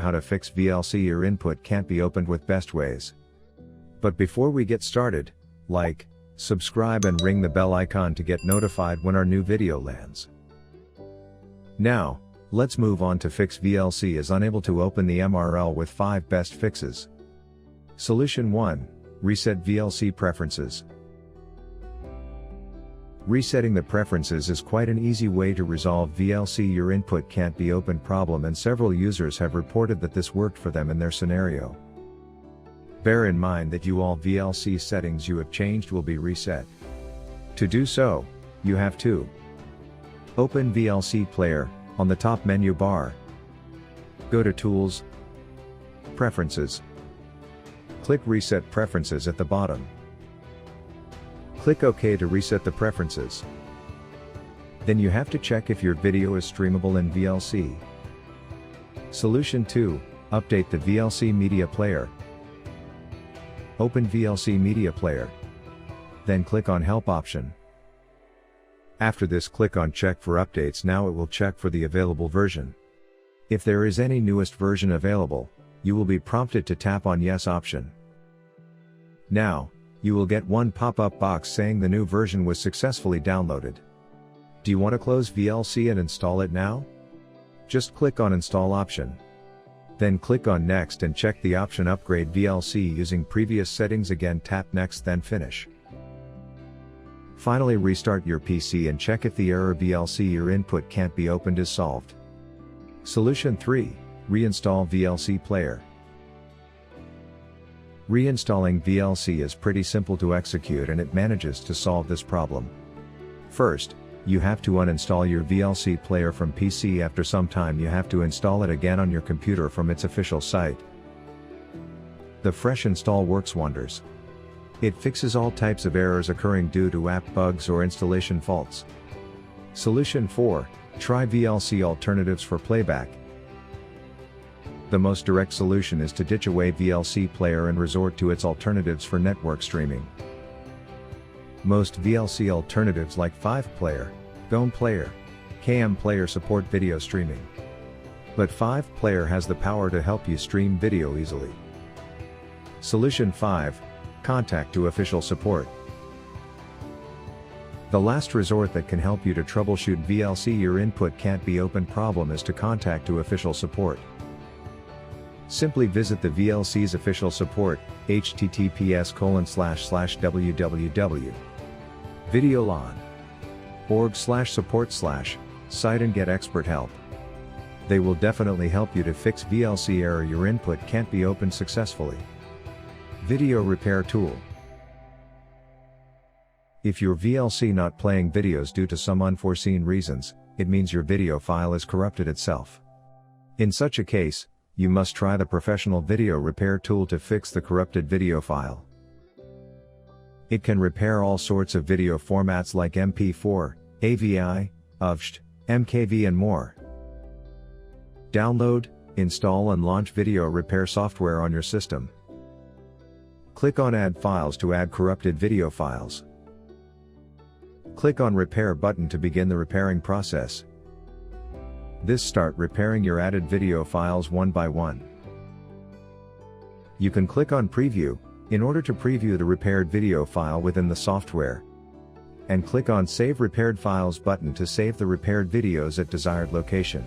How to fix VLC your input can't be opened with best ways. But before we get started, like, subscribe and ring the bell icon to get notified when our new video lands. Now, let's move on to fix VLC is unable to open the MRL with 5 best fixes. Solution 1. Reset VLC preferences. Resetting the preferences is quite an easy way to resolve VLC your input can't be opened problem, and several users have reported that this worked for them in their scenario. Bear in mind that all VLC settings you have changed will be reset. To do so, you have to open VLC Player on the top menu bar. Go to Tools, Preferences. Click Reset Preferences at the bottom. Click OK to reset the preferences. Then you have to check if your video is streamable in VLC. Solution 2. Update the VLC Media Player. Open VLC Media Player. Then click on Help option. After this, click on Check for Updates. Now it will check for the available version. If there is any newest version available, you will be prompted to tap on Yes option. Now, you will get one pop-up box saying the new version was successfully downloaded. Do you want to close VLC and install it now? Just click on Install option. Then click on Next and check the option Upgrade VLC using previous settings. Again, tap Next, then Finish. Finally, restart your PC and check if the error VLC your input can't be opened is solved. Solution 3. Reinstall VLC Player. Reinstalling VLC is pretty simple to execute, and it manages to solve this problem. First, you have to uninstall your VLC player from PC. After some time you have to install it again on your computer from its official site. The fresh install works wonders. It fixes all types of errors occurring due to app bugs or installation faults. Solution 4. Try VLC alternatives for playback. The most direct solution is to ditch away VLC Player and resort to its alternatives for network streaming. Most VLC alternatives like 5 Player, GOM Player, KM Player support video streaming. But 5 Player has the power to help you stream video easily. Solution 5. Contact to official support. The last resort that can help you to troubleshoot VLC your input can't be opened problem is to contact to official support. Simply visit the VLC's official support, https://www.videolon.org/support/site and get expert help. They will definitely help you to fix VLC error your input can't be opened successfully. Video Repair Tool. If your VLC not playing videos due to some unforeseen reasons, it means your video file is corrupted itself. In such a case, you must try the Professional Video Repair Tool to fix the corrupted video file. It can repair all sorts of video formats like MP4, AVI, UVST, MKV and more. Download, install and launch video repair software on your system. Click on Add Files to add corrupted video files. Click on Repair button to begin the repairing process. This start repairing your added video files one by one. You can click on Preview, in order to preview the repaired video file within the software. And click on Save Repaired Files button to save the repaired videos at desired location.